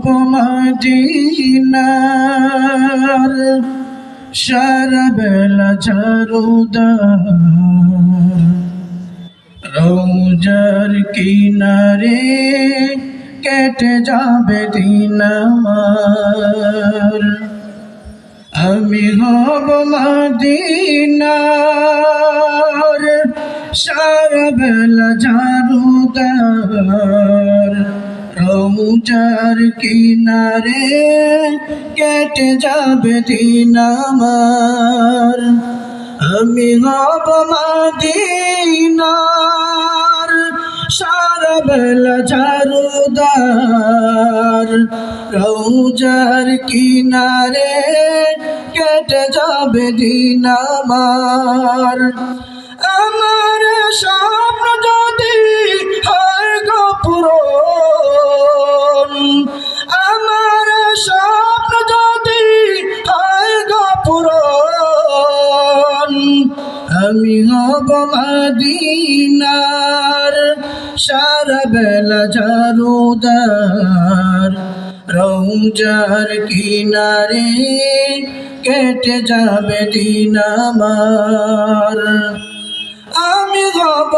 হব মদিনার সারা বেলা ঝাড়ুদার রওজার কিনারে কেটে যাবে দিন আমার আমি হব মদিনার সারা বেলা ঝাড়ুদার রওজার কিনারে কেটে যাবে দিন আমার আমি হব মদিনার সারা বেলা ঝাড়ুদার রওজার কিনারে কেটে যাবে দিন আমার আমার স্বপ্ন যদি হয় গো পূরণ আমার স্বপ্ন যদি হয় গো পূরণ আমি হব মদিনার সারা বেলা ঝাড়ুদার রওজার কিনারে কেটে যাবে দিন আমার আমি হব